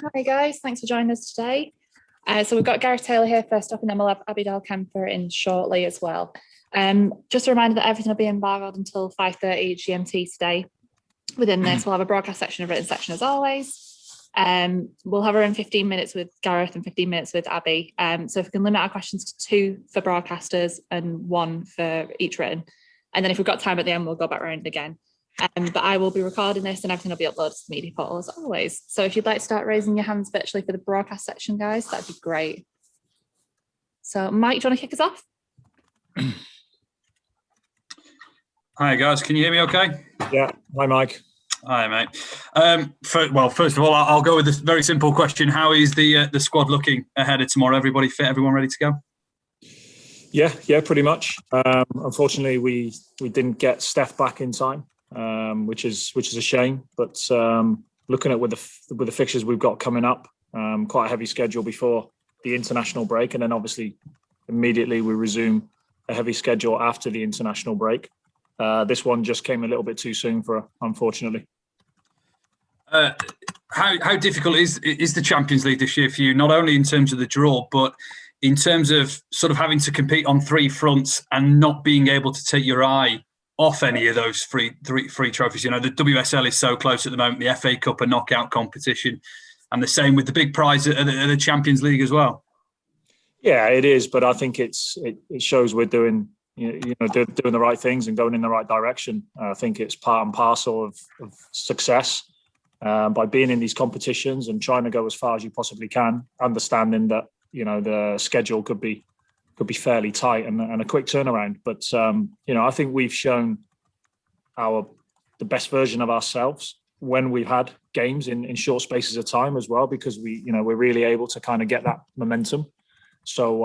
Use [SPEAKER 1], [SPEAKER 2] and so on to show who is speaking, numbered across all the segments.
[SPEAKER 1] Hi guys, thanks for joining us today. So we've got Gareth Taylor here first up, and then we'll have Abby Dahlkemper in shortly as well. Just a reminder that everything will be embargoed until 5:30 GMT today. Within this, we'll have a broadcast section and a written section as always. We'll have around 15 minutes with Gareth and 15 minutes with Abby. So if we can limit our questions to 2 for broadcasters and 1 for each written. And then if we've got time at the end, we'll go back around again. But I will be recording this and everything will be uploaded to the media portal as always. So if you'd like to start raising your hands virtually for the broadcast section, guys, that'd be great. So Mike, do you want to kick us off?
[SPEAKER 2] Hi guys, can you hear me okay?
[SPEAKER 3] Yeah, hi Mike.
[SPEAKER 2] Hi mate. First of all, I'll go with this very simple question. How is the squad looking ahead of tomorrow? Everybody fit? Everyone ready to go?
[SPEAKER 3] Yeah, pretty much. Unfortunately, we didn't get Steph back in time, which is a shame. But looking at with the fixtures we've got coming up, quite a heavy schedule before the international break, and then obviously immediately we resume a heavy schedule after the international break. This one just came a little bit too soon for her, unfortunately.
[SPEAKER 2] How difficult is the Champions League this year for you? Not only in terms of the draw, but in terms of sort of having to compete on 3 fronts and not being able to take your eye off any of those free trophies. You know, the WSL is so close at the moment, the FA Cup, a knockout competition, and the same with the big prize at the Champions League as well. Yeah,
[SPEAKER 3] it is, but I think it shows we're doing doing the right things and going in the right direction. I think it's part and parcel of success by being in these competitions and trying to go as far as you possibly can, understanding that the schedule could be fairly tight and a quick turnaround. But I think we've shown the best version of ourselves when we've had games in short spaces of time as well, because we're really able to kind of get that momentum. So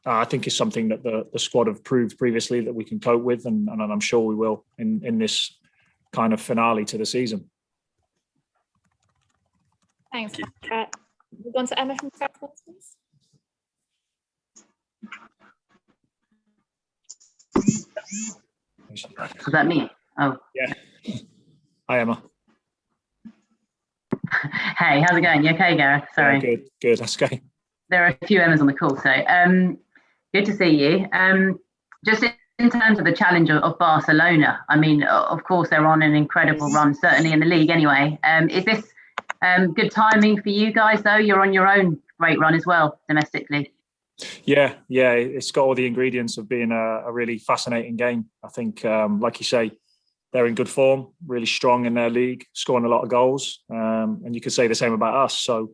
[SPEAKER 3] I think it's something that the squad have proved previously that we can cope with, and I'm sure we will in this kind of finale to the season.
[SPEAKER 1] Thanks. We're going to Emma from Sky Sports, please.
[SPEAKER 4] Is that me? Oh.
[SPEAKER 3] Yeah. Hi, Emma.
[SPEAKER 4] Hey, how's it going? You okay, Gareth? Sorry.
[SPEAKER 3] Yeah, good. That's okay.
[SPEAKER 4] There are a few Emmas on the call, so good to see you. Just in terms of the challenge of Barcelona, I mean, of course, they're on an incredible run, certainly in the league anyway. Is this good timing for you guys, though? You're on your own great run as well, domestically.
[SPEAKER 3] Yeah, it's got all the ingredients of being a really fascinating game. I think, like you say, they're in good form, really strong in their league, scoring a lot of goals. And you could say the same about us. So,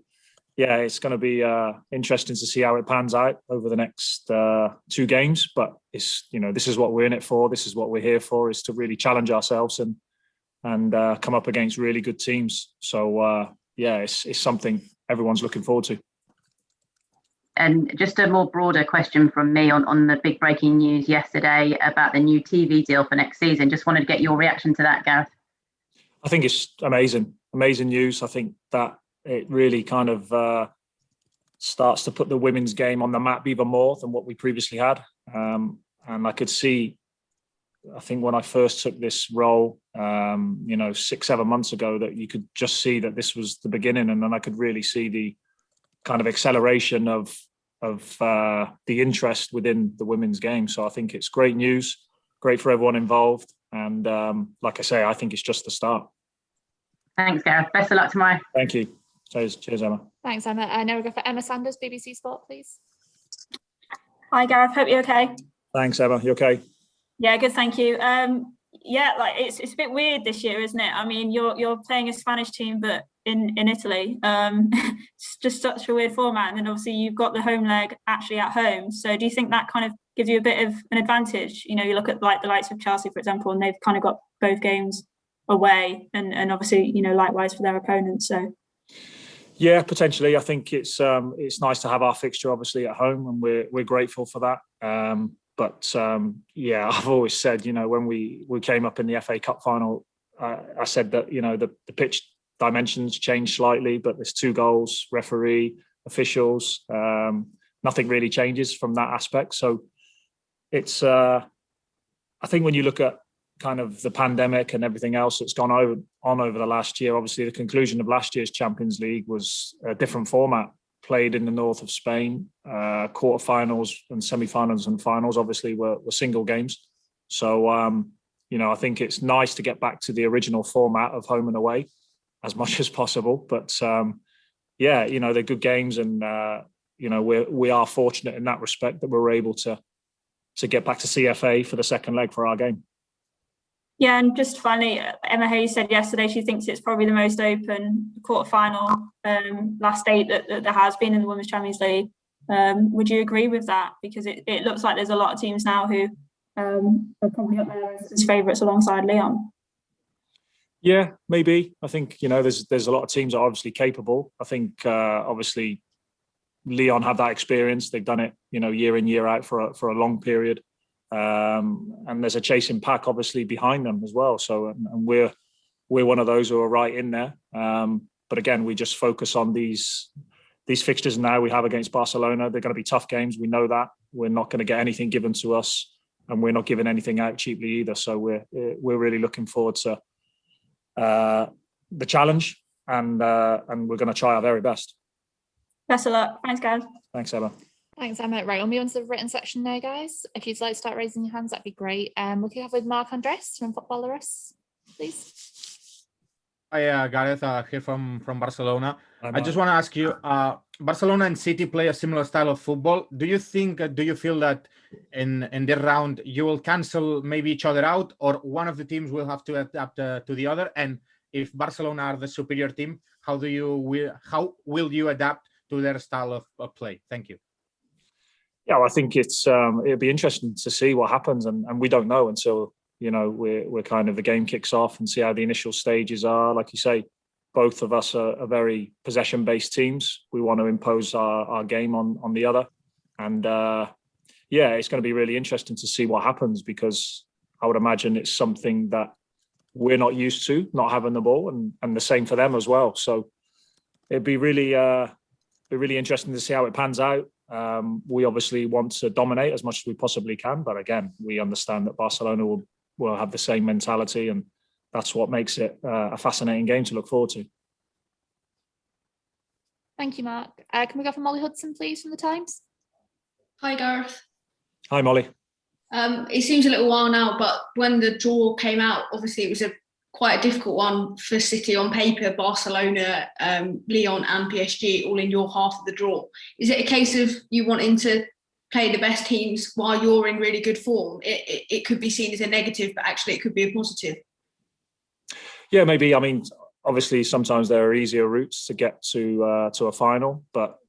[SPEAKER 3] yeah, it's going to be interesting to see how it pans out over the next 2 games. But this is what we're in it for. This is what we're here for, is to really challenge ourselves and come up against really good teams. So, it's something everyone's looking forward to.
[SPEAKER 4] And just a more broader question from me on the big breaking news yesterday about the new TV deal for next season. Just wanted to get your reaction to that, Gareth.
[SPEAKER 3] I think it's amazing news. I think that it really kind of starts to put the women's game on the map even more than what we previously had. And I could see, I think when I first took this role, 6-7 months ago, that you could just see that this was the beginning. And then I could really see the kind of acceleration of the interest within the women's game. So I think it's great news, great for everyone involved. And like I say, I think it's just the start.
[SPEAKER 4] Thanks, Gareth. Best of luck tomorrow.
[SPEAKER 3] Thank you. Cheers, Emma.
[SPEAKER 1] Thanks, Emma. Now we'll go for Emma Sanders, BBC Sport, please.
[SPEAKER 5] Hi, Gareth. Hope you're okay.
[SPEAKER 3] Thanks, Emma. You okay?
[SPEAKER 5] Yeah, good. Thank you. It's a bit weird this year, isn't it? I mean, you're playing a Spanish team, but in Italy, it's just such a weird format. And then obviously you've got the home leg actually at home. So do you think that kind of gives you a bit of an advantage? You look at like the likes of Chelsea, for example, and they've kind of got both games away, and obviously likewise for their opponents. So.
[SPEAKER 3] Yeah, potentially. I think it's nice to have our fixture obviously at home, and we're grateful for that. But I've always said, when we came up in the FA Cup final, I said that the pitch dimensions changed slightly, but there's 2 goals, referee, officials, nothing really changes from that aspect. So it's I think when you look at kind of the pandemic and everything else that's gone over the last year, obviously the conclusion of last year's Champions League was a different format, played in the north of Spain. Quarterfinals and semi-finals and finals obviously were single games. So, I think it's nice to get back to the original format of home and away as much as possible. But they're good games, and we are fortunate in that respect that we're able to get back to CFA for the second leg for our game.
[SPEAKER 5] Yeah, and just finally, Emma Hayes said yesterday she thinks it's probably the most open quarterfinal last 8 that there has been in the Women's Champions League. Would you agree with that? Because it looks like there's a lot of teams now who are probably up there as favourites alongside Lyon.
[SPEAKER 3] Yeah, maybe. I think there's a lot of teams that are obviously capable. I think obviously Lyon have that experience. They've done it, year in, year out for a long period. And there's a chasing pack obviously behind them as well. So, and we're one of those who are right in there. But again, we just focus on these fixtures now we have against Barcelona. They're going to be tough games. We know that. We're not going to get anything given to us, and we're not giving anything out cheaply either. So we're really looking forward to the challenge, and we're going to try our very best.
[SPEAKER 5] Best of luck. Thanks, guys.
[SPEAKER 3] Thanks, Emma.
[SPEAKER 1] Thanks, Emma. Right, we'll move on to the written section now, guys. If you'd like to start raising your hands, that'd be great. We'll kick off with Mark Andres from Footballerus, please.
[SPEAKER 6] Hi, Gareth, here from Barcelona.
[SPEAKER 3] Hi,
[SPEAKER 6] I just want to ask you, Barcelona and City play a similar style of football. Do you feel that in this round you will cancel maybe each other out, or one of the teams will have to adapt to the other? And if Barcelona are the superior team, how will you adapt to their style of play? Thank you.
[SPEAKER 3] Yeah, I think it'll be interesting to see what happens, and we don't know until we're kind of the game kicks off and see how the initial stages are. Like you say, both of us are very possession-based teams. We want to impose our game on the other, and it's going to be really interesting to see what happens, because I would imagine it's something that we're not used to, not having the ball, and the same for them as well. So it'd be really interesting to see how it pans out. We obviously want to dominate as much as we possibly can, but again, we understand that Barcelona will have the same mentality, and that's what makes it a fascinating game to look forward to.
[SPEAKER 1] Thank you, Mark. Can we go for Molly Hudson, please, from the Times?
[SPEAKER 7] Hi, Gareth.
[SPEAKER 3] Hi, Molly.
[SPEAKER 7] It seems a little while now, but when the draw came out, obviously it was quite a difficult one for City on paper. Barcelona, Lyon and PSG all in your half of the draw. Is it a case of you wanting to play the best teams while you're in really good form? It could be seen as a negative, but actually it could be a positive.
[SPEAKER 3] Yeah, maybe. I mean, obviously sometimes there are easier routes to get to a final, but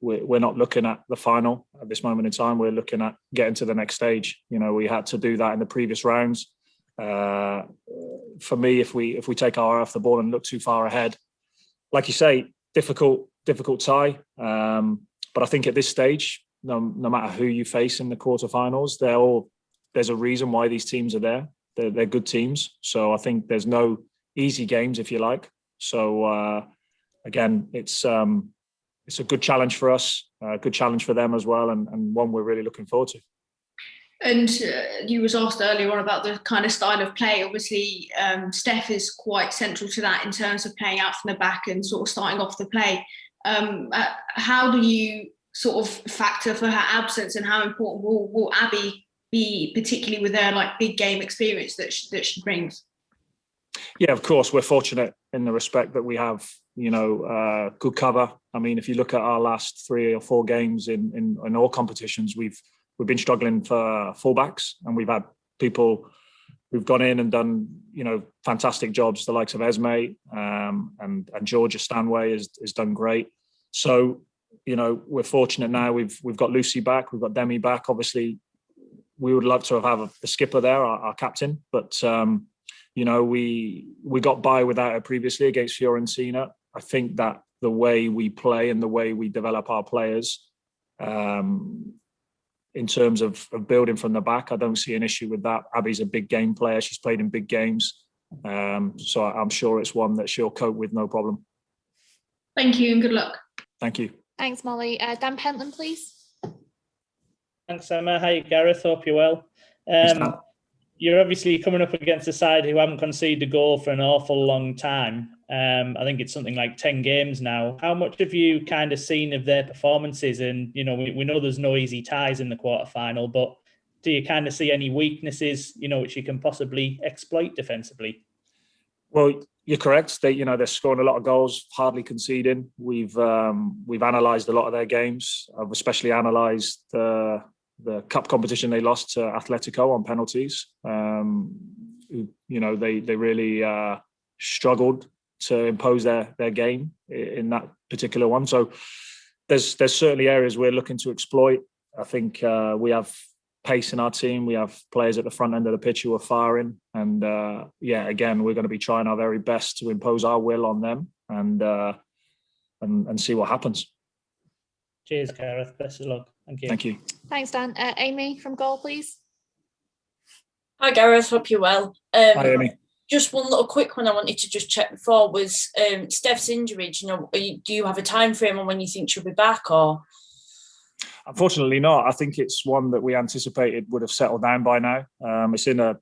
[SPEAKER 3] we're not looking at the final at this moment in time. We're looking at getting to the next stage. We had to do that in the previous rounds. For me, if we take our eye off the ball and look too far ahead, like you say, difficult tie. But I think at this stage, no matter who you face in the quarterfinals, there's a reason why these teams are there. They're good teams. So I think there's no easy games, if you like. So again, it's a good challenge for us, a good challenge for them as well, and one we're really looking forward to.
[SPEAKER 7] And you was asked earlier on about the kind of style of play. Obviously, Steph is quite central to that in terms of playing out from the back and sort of starting off the play. How do you sort of factor for her absence, and how important will Abby be, particularly with her big game experience that she brings?
[SPEAKER 3] Yeah, of course, we're fortunate in the respect that we have, good cover. I mean, if you look at our last 3 or 4 games in all competitions, we've been struggling for fullbacks, and we've had people who've gone in and done, fantastic jobs. The likes of Esme and Georgia Stanway has done great. So, we're fortunate now. We've got Lucy back, we've got Demi back. Obviously, we would love to have the skipper there, our captain, but we got by without her previously against Fiorentina. I think that the way we play and the way we develop our players, in terms of building from the back, I don't see an issue with that. Abby's a big game player. She's played in big games. So I'm sure it's one that she'll cope with, no problem.
[SPEAKER 7] Thank you and good luck.
[SPEAKER 3] Thank you.
[SPEAKER 1] Thanks, Molly. Dan Pentland, please.
[SPEAKER 8] Thanks, Emma. Hi, Gareth. Hope you're well. you're obviously coming up against a side who haven't conceded a goal for an awful long time. I think it's something like 10 games now. How much have you kind of seen of their performances? And, you know, we know there's no easy ties in the quarterfinal, but do you kind of see any weaknesses, you know, which you can possibly exploit defensively?
[SPEAKER 3] Well, you're correct. They're scoring a lot of goals, hardly conceding. We've analysed a lot of their games. I've especially analysed the cup competition they lost to Atletico on penalties. They really struggled to impose their game in that particular one. So there's certainly areas we're looking to exploit. I think we have pace in our team. We have players at the front end of the pitch who are firing. And again, we're going to be trying our very best to impose our will on them and see what happens.
[SPEAKER 8] Cheers, Gareth. Best of luck. Thank you.
[SPEAKER 3] Thank you.
[SPEAKER 1] Thanks, Dan. Amy from goal, please.
[SPEAKER 9] Hi, Gareth. Hope you're well.
[SPEAKER 3] Hi, Amy.
[SPEAKER 9] Just one little quick one I wanted to just check before was Steph's injury. Do you have a time frame on when you think she'll be back, or?
[SPEAKER 3] Unfortunately not. I think it's one that we anticipated would have settled down by now. It's in the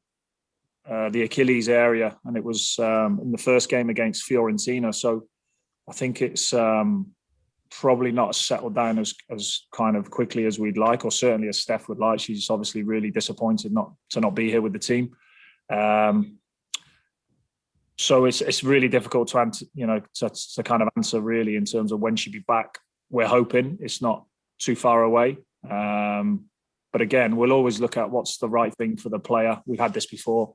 [SPEAKER 3] Achilles area, and it was in the first game against Fiorentina. So I think it's probably not settled down as kind of quickly as we'd like, or certainly as Steph would like. She's obviously really disappointed not to be here with the team. So it's really difficult to kind of answer really in terms of when she'll be back. We're hoping it's not too far away. But again, we'll always look at what's the right thing for the player. We've had this before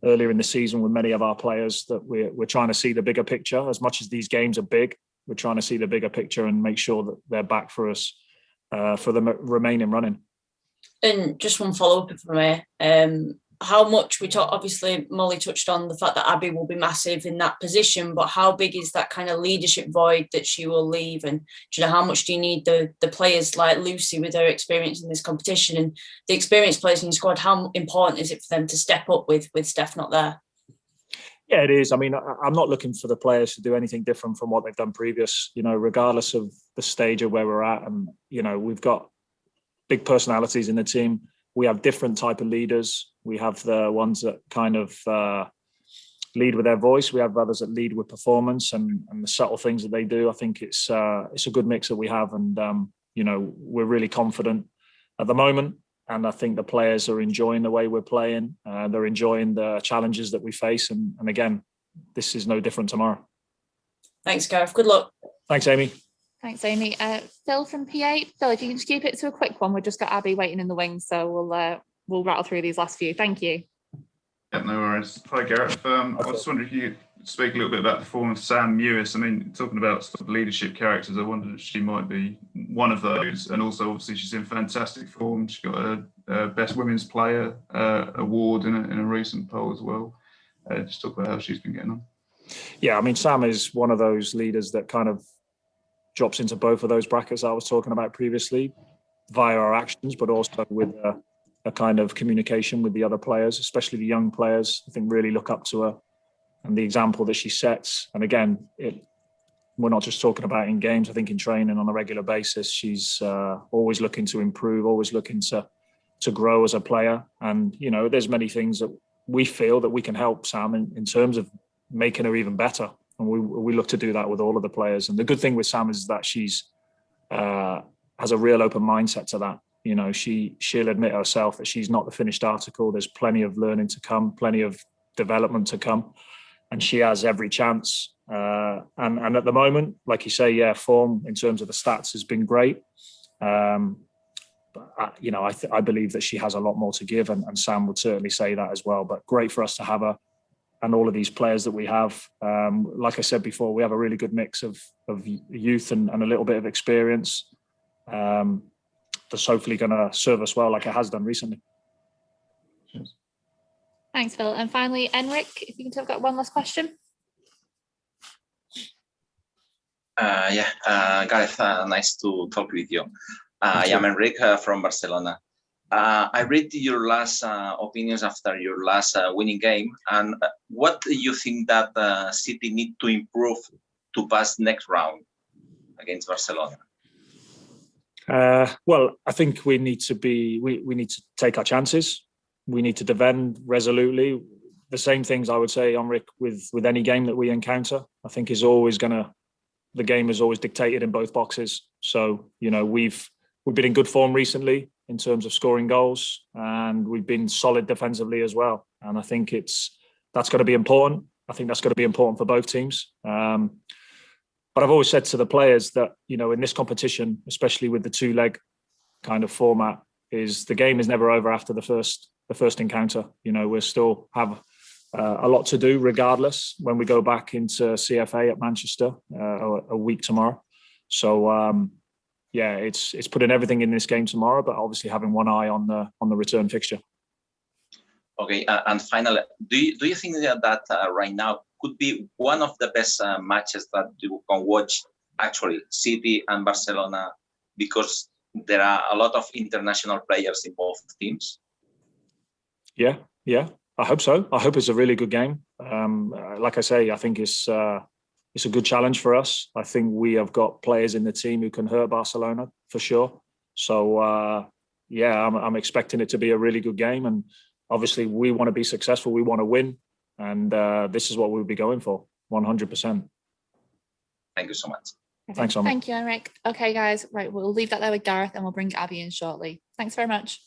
[SPEAKER 3] earlier in the season with many of our players, that we're trying to see the bigger picture. As much as these games are big, we're trying to see the bigger picture and make sure that they're back for us for the remaining running.
[SPEAKER 9] And just one follow-up, if I may. How much obviously Molly touched on the fact that Abby will be massive in that position, but how big is that kind of leadership void that she will leave? And how much do you need the players like Lucy with her experience in this competition and the experienced players in your squad? How important is it for them to step up with Steph not there?
[SPEAKER 3] Yeah, it is. I mean, I'm not looking for the players to do anything different from what they've done previous, regardless of the stage of where we're at. And, we've got big personalities in the team. We have different type of leaders. We have the ones that kind of lead with their voice. We have others that lead with performance and the subtle things that they do. I think it's a good mix that we have. And, we're really confident at the moment. And I think the players are enjoying the way we're playing. They're enjoying the challenges that we face. And again, this is no different tomorrow.
[SPEAKER 9] Thanks, Gareth. Good luck.
[SPEAKER 3] Thanks, Amy.
[SPEAKER 1] Thanks, Amy. Phil from PA. Phil, if you can just keep it to a quick one. We've just got Abby waiting in the wings, so we'll rattle through these last few. Thank you.
[SPEAKER 10] Yeah, no worries. Hi, Gareth. I was just wondering if you could speak a little bit about the form of Sam Mewis. I mean, talking about sort of leadership characters, I wondered if she might be one of those. And also, obviously, she's in fantastic form. She got a Best Women's Player award in a recent poll as well. Just talk about how she's been getting on. Yeah,
[SPEAKER 3] I mean, Sam is one of those leaders that kind of drops into both of those brackets I was talking about previously via our actions, but also with a kind of communication with the other players, especially the young players. I think really look up to her and the example that she sets. And again, we're not just talking about in games. I think in training on a regular basis, she's always looking to improve, always looking to grow as a player. And, there's many things that we feel that we can help Sam in terms of making her even better. And we look to do that with all of the players. And the good thing with Sam is that she's has a real open mindset to that. She'll admit herself that she's not the finished article. There's plenty of learning to come, plenty of development to come, and she has every chance. And at the moment, like you say, form in terms of the stats has been great. But I believe that she has a lot more to give, and Sam would certainly say that as well. But great for us to have her. And all of these players that we have, like I said before, we have a really good mix of youth and a little bit of experience. That's hopefully going to serve us well, like it has done recently.
[SPEAKER 10] Cheers.
[SPEAKER 1] Thanks, Phil. And finally, Enric, if you can talk about one last question.
[SPEAKER 11] Gareth, nice to talk with you. I am Enric from Barcelona. I read your last opinions after your last winning game, and what do you think that City need to improve to pass next round against Barcelona?
[SPEAKER 3] Well, I think we need to take our chances. We need to defend resolutely. The same things I would say, Henrik, with any game that we encounter. I think the game is always dictated in both boxes. So, we've been in good form recently in terms of scoring goals, and we've been solid defensively as well. And I think that's going to be important. I think that's going to be important for both teams. But I've always said to the players that, in this competition, especially with the 2-leg kind of format, is the game is never over after the first encounter. We still have a lot to do regardless when we go back into CFA at Manchester a week tomorrow. So it's putting everything in this game tomorrow, but obviously having one eye on the return fixture.
[SPEAKER 11] Okay, and finally, do you think that right now could be one of the best matches that you can watch, actually, City and Barcelona, because there are a lot of international players in both teams? Yeah,
[SPEAKER 3] I hope so. I hope it's a really good game. Like I say, I think it's a good challenge for us. I think we have got players in the team who can hurt Barcelona for sure. So I'm expecting it to be a really good game, and obviously we want to be successful. We want to win, and this is what we'll be going for, 100%.
[SPEAKER 11] Thank you so much.
[SPEAKER 3] Thanks, Henrik.
[SPEAKER 1] Thank you, Henrik. Okay, guys, right, we'll leave that there with Gareth, and we'll bring Abby in shortly. Thanks very much.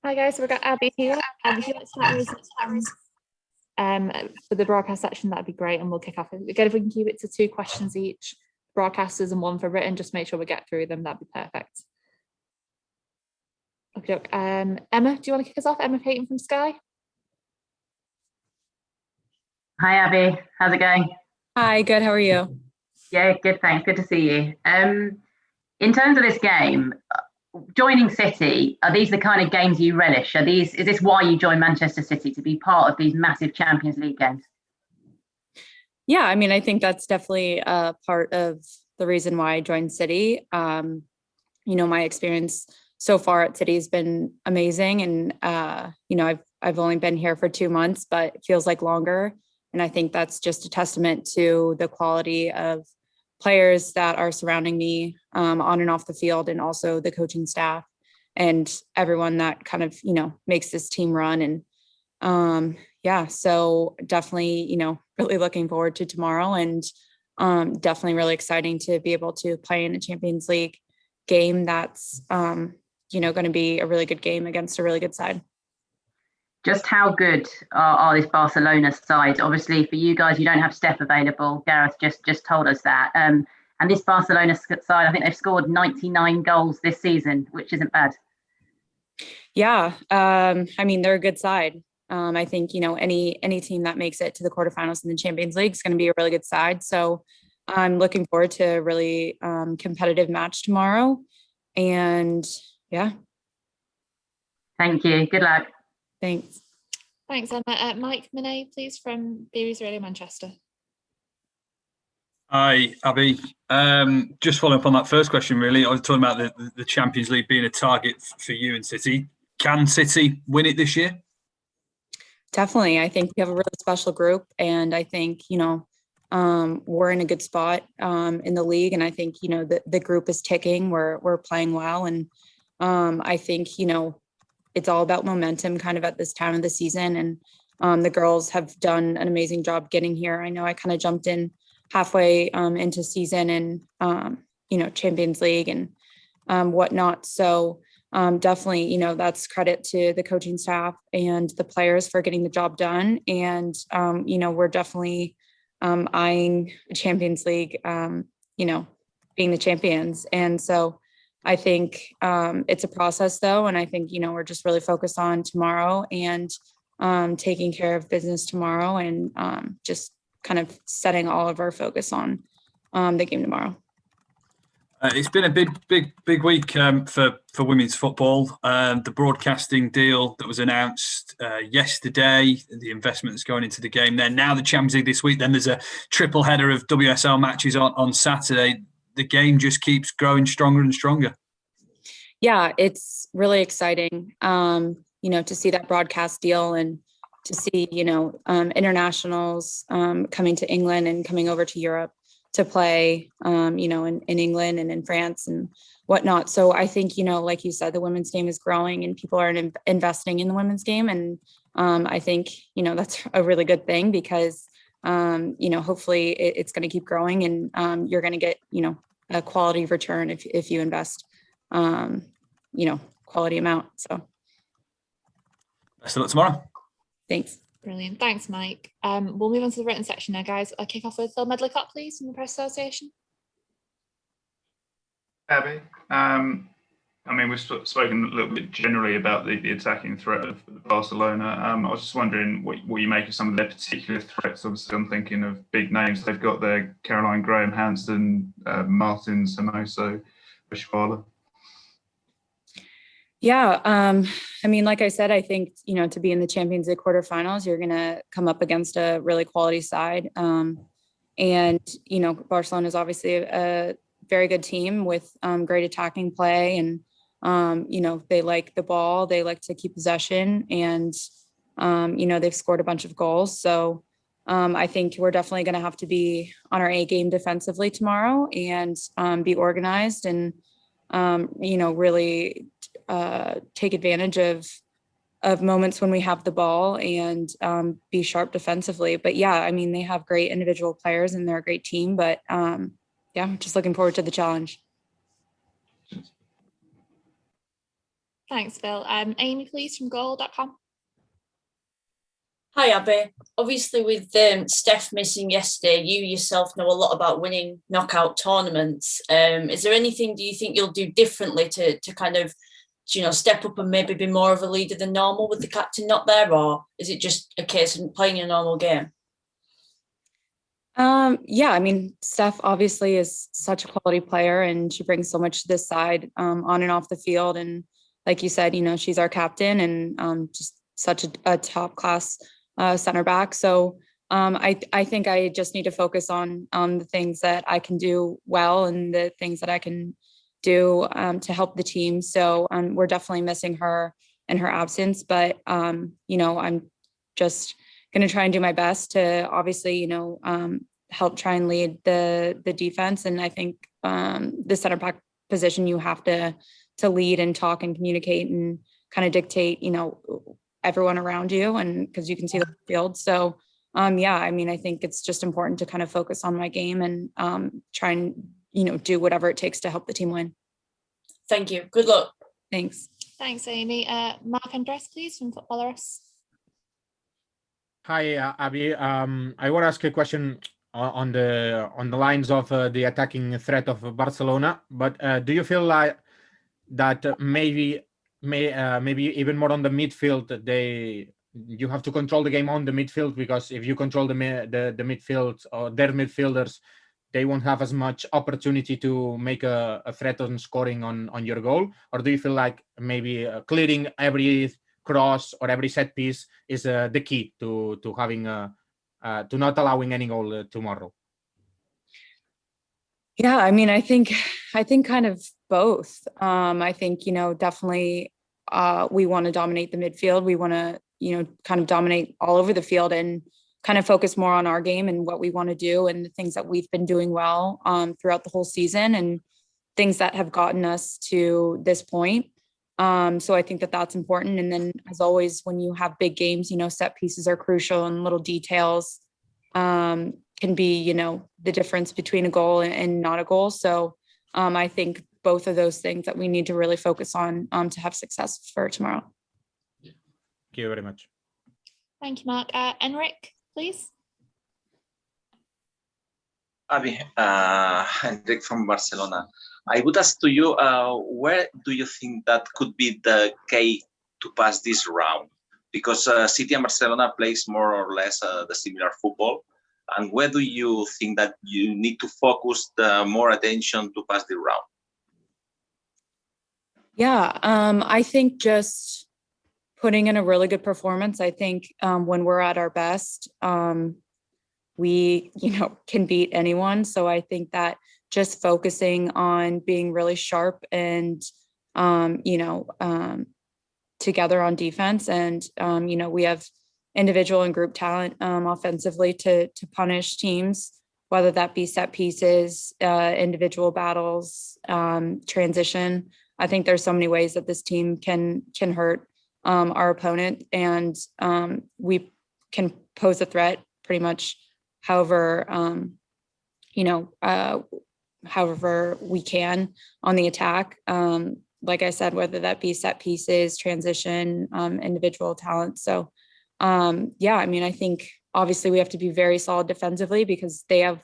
[SPEAKER 1] Hi guys, so we've got Abby here. If you want to start for the broadcast section, that'd be great, and we'll kick off. Again, if we can keep it to 2 questions each, broadcasters, and 1 for written, just make sure we get through them, that'd be perfect. Okay, Emma, do you want to kick us off? Emma Payton from Sky.
[SPEAKER 4] Hi, Abby. How's it going?
[SPEAKER 12] Hi, good. How are you?
[SPEAKER 4] Yeah, good, thanks. Good to see you. In terms of this game, joining City, are these the kind of games you relish? Is this why you joined Manchester City, to be part of these massive Champions League games?
[SPEAKER 12] Yeah, I mean, I think that's definitely a part of the reason why I joined City. My experience so far at City has been amazing, and I've only been here for 2 months, but it feels like longer. And I think that's just a testament to the quality of players that are surrounding me on and off the field, and also the coaching staff and everyone that kind of, makes this team run. And so definitely, really looking forward to tomorrow, and definitely really exciting to be able to play in a Champions League game that's, going to be a really good game against a really good side.
[SPEAKER 4] Just how good are this Barcelona side? Obviously, for you guys, you don't have Steph available. Gareth just told us that. And this Barcelona side, I think they've scored 99 goals this season, which isn't bad.
[SPEAKER 12] Yeah, I mean, they're a good side. I think, any team that makes it to the quarterfinals in the Champions League is going to be a really good side. So I'm looking forward to a really competitive match tomorrow. And yeah.
[SPEAKER 4] Thank you. Good luck.
[SPEAKER 12] Thanks.
[SPEAKER 1] Thanks, Emma. Mike Monet, please, from BBC Radio Manchester.
[SPEAKER 2] Hi, Abby. Just following up on that first question, really. I was talking about the Champions League being a target for you and City. Can City win it this year?
[SPEAKER 12] Definitely. I think we have a really special group, and I think, we're in a good spot in the league, and I think, the group is ticking. We're playing well, and I think, it's all about momentum kind of at this time of the season, and the girls have done an amazing job getting here. I know I kind of jumped in halfway into season and, Champions League and whatnot. So definitely, that's credit to the coaching staff and the players for getting the job done. And, we're definitely eyeing Champions League, being the champions. And so I think it's a process though. And I think, we're just really focused on tomorrow and taking care of business tomorrow and just kind of setting all of our focus on the game tomorrow.
[SPEAKER 2] It's been a big week for women's football. The broadcasting deal that was announced yesterday, the investment that's going into the game there. Now the Champions League this week. Then there's a triple header of WSL matches on Saturday. The game just keeps growing stronger and stronger.
[SPEAKER 12] Yeah, it's really exciting, to see that broadcast deal and to see, internationals coming to England and coming over to Europe to play, in England and in France and whatnot. So I think, like you said, the women's game is growing and people are investing in the women's game. And I think, that's a really good thing because, hopefully it's going to keep growing and you're going to get, a quality return if you invest, quality amount. So.
[SPEAKER 2] Best of luck tomorrow.
[SPEAKER 12] Thanks.
[SPEAKER 1] Brilliant. Thanks, Mike. We'll move on to the written section now, guys. I'll kick off with Phil Medlicott, please, from the Press Association.
[SPEAKER 10] Abby, we've spoken a little bit generally about the attacking threat of Barcelona. I was just wondering what you make of some of their particular threats. Obviously, I'm thinking of big names. They've got their Caroline Graham-Hansen, Martin Samoso, Bashwala.
[SPEAKER 12] Yeah. Like I said, I think, to be in the Champions League quarterfinals, you're going to come up against a really quality side. And Barcelona is obviously a very good team with great attacking play. And, they like the ball. They like to keep possession and, they've scored a bunch of goals. So I think we're definitely going to have to be on our A game defensively tomorrow and be organized and, really take advantage of moments when we have the ball and be sharp defensively. But yeah, they have great individual players and they're a great team, but just looking forward to the challenge.
[SPEAKER 1] Thanks, Phil. Amy, please, from goal.com.
[SPEAKER 9] Hi, Abby. Obviously, with Steph missing yesterday, you yourself know a lot about winning knockout tournaments. Is there anything do you think you'll do differently to kind of, step up and maybe be more of a leader than normal with the captain not there, or is it just a case of playing a normal game?
[SPEAKER 12] Steph obviously is such a quality player and she brings so much to this side on and off the field. And like you said, she's our captain and just such a top class center back. So I think I just need to focus on the things that I can do well and the things that I can do to help the team. So we're definitely missing her in her absence, but I'm just going to try and do my best to obviously, help try and lead the defense. And I think the center back position, you have to lead and talk and communicate and kind of dictate, everyone around you, and because you can see the field. So I think it's just important to kind of focus on my game and try and do whatever it takes to help the team win.
[SPEAKER 9] Thank you. Good luck.
[SPEAKER 12] Thanks.
[SPEAKER 1] Thanks, Amy. Mark Andres, please, from Footballerus.
[SPEAKER 6] Hi, Abby. I want to ask a question on the lines of the attacking threat of Barcelona. But do you feel like that maybe even more on the midfield, you have to control the game on the midfield, because if you control the midfield or their midfielders, they won't have as much opportunity to make a threat on scoring on your goal? Or do you feel like maybe clearing every cross or every set piece is the key to having to not allowing any goal tomorrow?
[SPEAKER 12] Yeah, I mean, I think kind of both. I think, definitely we want to dominate the midfield. We want to, kind of dominate all over the field and kind of focus more on our game and what we want to do and the things that we've been doing well throughout the whole season and things that have gotten us to this point. So I think that that's important. And then as always, when you have big games, set pieces are crucial and little details can be, the difference between a goal and not a goal. So I think both of those things that we need to really focus on to have success for tomorrow.
[SPEAKER 6] Thank you very much.
[SPEAKER 1] Thank you, Mark. Enric, please.
[SPEAKER 11] Abby, Enric from Barcelona. I would ask to you, where do you think that could be the key to pass this round? Because City and Barcelona plays more or less the similar football. And where do you think that you need to focus the more attention to pass the round?
[SPEAKER 12] Yeah, I think just putting in a really good performance. I think when we're at our best, we, can beat anyone. So I think that just focusing on being really sharp and, together on defense. And, we have individual and group talent offensively to punish teams, whether that be set pieces, individual battles, transition. I think there's so many ways that this team can hurt our opponent, and we can pose a threat pretty much however we can on the attack. Like I said, whether that be set pieces, transition, individual talent. So I think obviously we have to be very solid defensively because they have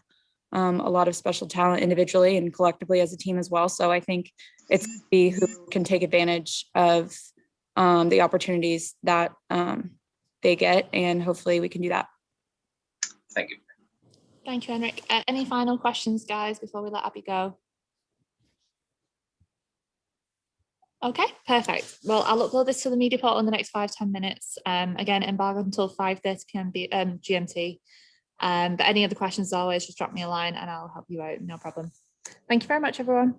[SPEAKER 12] a lot of special talent individually and collectively as a team as well. So I think it's be who can take advantage of the opportunities that they get, and hopefully we can do that.
[SPEAKER 11] Thank you.
[SPEAKER 1] Thank you, Enric. Any final questions, guys, before we let Abby go? Okay, perfect. Well, I'll upload this to the media portal in the next 5-10 minutes. Again, embargoed until 5:30 p.m. GMT. But any other questions, as always, just drop me a line and I'll help you out. No problem. Thank you very much, everyone.